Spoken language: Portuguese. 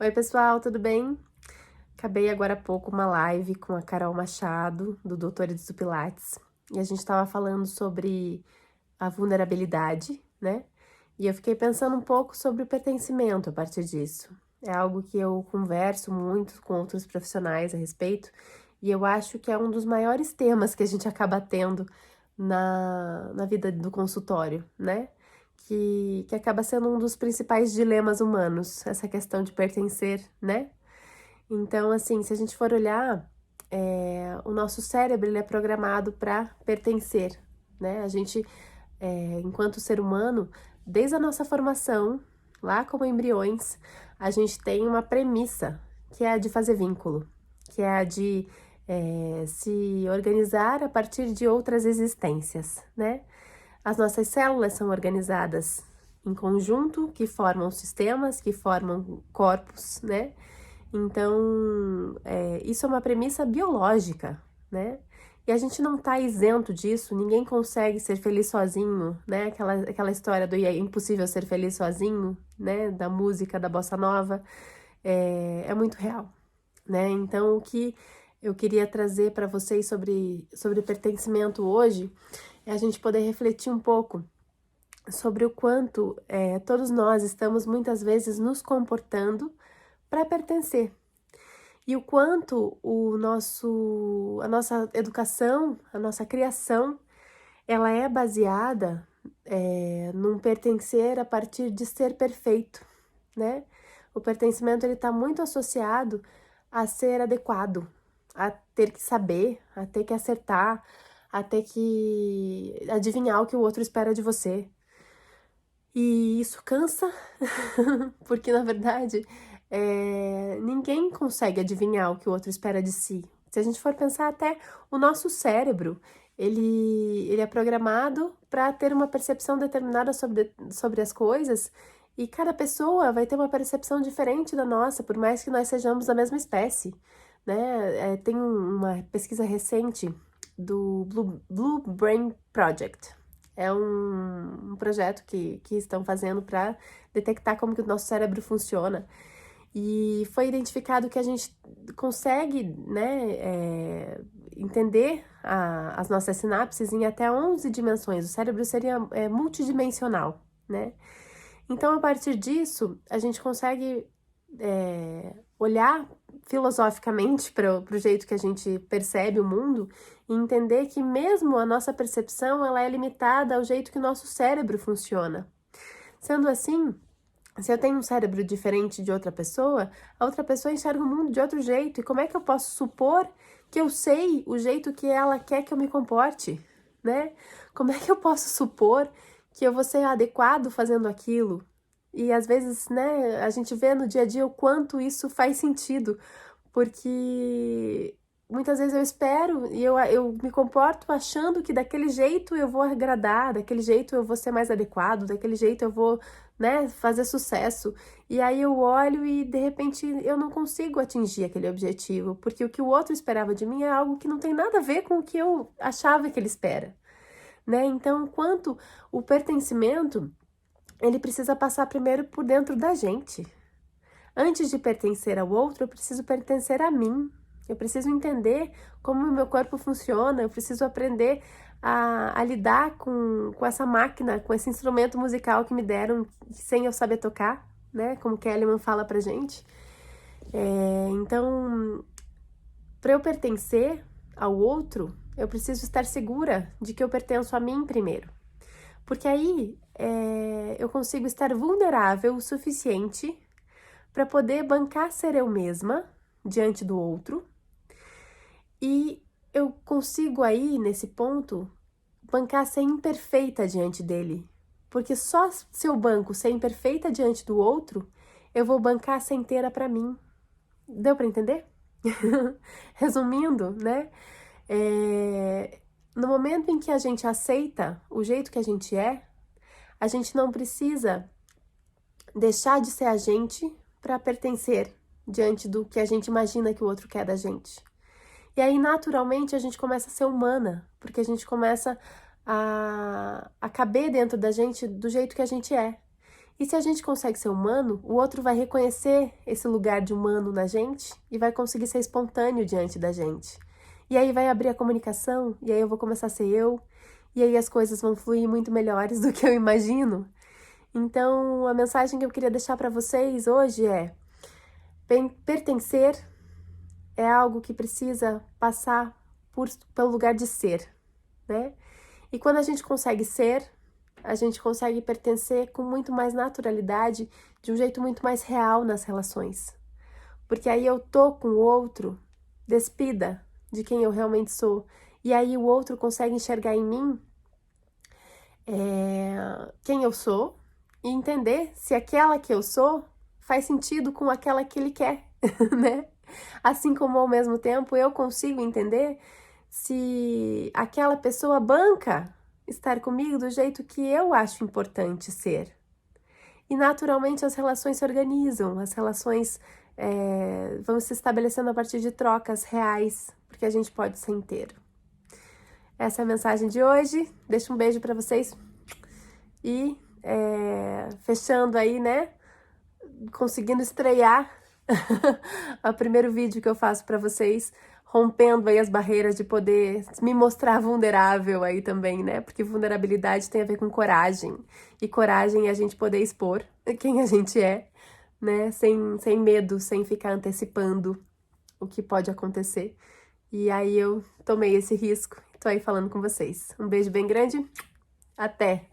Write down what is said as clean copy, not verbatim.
Oi, pessoal, tudo bem? Acabei agora há pouco uma live com a Carol Machado, do Doutores do Pilates, e a gente estava falando sobre a vulnerabilidade, né? E eu fiquei pensando um pouco sobre o pertencimento a partir disso. É algo que eu converso muito com outros profissionais a respeito, e eu acho que é um dos maiores temas que a gente acaba tendo na vida do consultório, né? Que acaba sendo um dos principais dilemas humanos, essa questão de pertencer, né? Então, assim, se a gente for olhar, o nosso cérebro ele é programado para pertencer, né? A gente, enquanto ser humano, desde a nossa formação, lá como embriões, a gente tem uma premissa, que é a de fazer vínculo, que é a de se organizar a partir de outras existências, né? As nossas células são organizadas em conjunto, que formam sistemas, que formam corpos, né? Então, isso é uma premissa biológica, né? E a gente não tá isento disso, ninguém consegue ser feliz sozinho, né? Aquela história do é impossível ser feliz sozinho, né? Da música da Bossa Nova, é muito real, né? Então, o que eu queria trazer para vocês sobre pertencimento hoje é a gente poder refletir um pouco sobre o quanto todos nós estamos muitas vezes nos comportando para pertencer. E o quanto a nossa educação, a nossa criação, ela é baseada num pertencer a partir de ser perfeito, né? O pertencimento ele está muito associado a ser adequado, a ter que saber, a ter que acertar, a ter que adivinhar o que o outro espera de você. E isso cansa, porque na verdade ninguém consegue adivinhar o que o outro espera de si. Se a gente for pensar até o nosso cérebro, ele é programado para ter uma percepção determinada sobre as coisas e cada pessoa vai ter uma percepção diferente da nossa, por mais que nós sejamos da mesma espécie, né? Tem uma pesquisa recente do Blue Brain Project. É um projeto que estão fazendo para detectar como que o nosso cérebro funciona. E foi identificado que a gente consegue, né, entender as nossas sinapses em até 11 dimensões. O cérebro seria multidimensional, né? Então, a partir disso, a gente consegue olhar filosoficamente para o jeito que a gente percebe o mundo e entender que mesmo a nossa percepção ela é limitada ao jeito que o nosso cérebro funciona. Sendo assim, se eu tenho um cérebro diferente de outra pessoa, a outra pessoa enxerga o mundo de outro jeito. E como é que eu posso supor que eu sei o jeito que ela quer que eu me comporte, né? Como é que eu posso supor que eu vou ser adequado fazendo aquilo? E às vezes, né, a gente vê no dia a dia o quanto isso faz sentido, porque muitas vezes eu espero e eu me comporto achando que daquele jeito eu vou agradar, daquele jeito eu vou ser mais adequado, daquele jeito eu vou, né, fazer sucesso. E aí eu olho e de repente eu não consigo atingir aquele objetivo, porque o que o outro esperava de mim é algo que não tem nada a ver com o que eu achava que ele espera, né? Então, quanto o pertencimento, ele precisa passar primeiro por dentro da gente. Antes de pertencer ao outro, eu preciso pertencer a mim. Eu preciso entender como o meu corpo funciona, eu preciso aprender a lidar com essa máquina, com esse instrumento musical que me deram sem eu saber tocar, né? Como Kellyman fala pra gente. Então, para eu pertencer ao outro, eu preciso estar segura de que eu pertenço a mim primeiro. Porque aí eu consigo estar vulnerável o suficiente para poder bancar ser eu mesma diante do outro. E eu consigo aí, nesse ponto, bancar ser imperfeita diante dele. Porque só se eu banco ser imperfeita diante do outro, eu vou bancar ser inteira para mim. Deu para entender? Resumindo, né? No momento em que a gente aceita o jeito que a gente não precisa deixar de ser a gente para pertencer diante do que a gente imagina que o outro quer da gente. E aí, naturalmente, a gente começa a ser humana, porque a gente começa a caber dentro da gente do jeito que a gente é. E se a gente consegue ser humano, o outro vai reconhecer esse lugar de humano na gente e vai conseguir ser espontâneo diante da gente. E aí vai abrir a comunicação, e aí eu vou começar a ser eu, e aí as coisas vão fluir muito melhores do que eu imagino. Então, a mensagem que eu queria deixar para vocês hoje é: pertencer é algo que precisa passar pelo lugar de ser, né? E quando a gente consegue ser, a gente consegue pertencer com muito mais naturalidade, de um jeito muito mais real nas relações. Porque aí eu tô com o outro despida de quem eu realmente sou. E aí o outro consegue enxergar em mim quem eu sou e entender se aquela que eu sou faz sentido com aquela que ele quer, né? Assim como ao mesmo tempo eu consigo entender se aquela pessoa banca estar comigo do jeito que eu acho importante ser. E naturalmente as relações se organizam, as relações vão se estabelecendo a partir de trocas reais, porque a gente pode ser inteiro. Essa é a mensagem de hoje. Deixo um beijo para vocês e fechando aí, né? Conseguindo estrear o primeiro vídeo que eu faço para vocês, rompendo aí as barreiras de poder me mostrar vulnerável aí também, né? Porque vulnerabilidade tem a ver com coragem. E coragem é a gente poder expor quem a gente é, né? Sem medo, sem ficar antecipando o que pode acontecer. E aí eu tomei esse risco e tô aí falando com vocês. Um beijo bem grande. Até!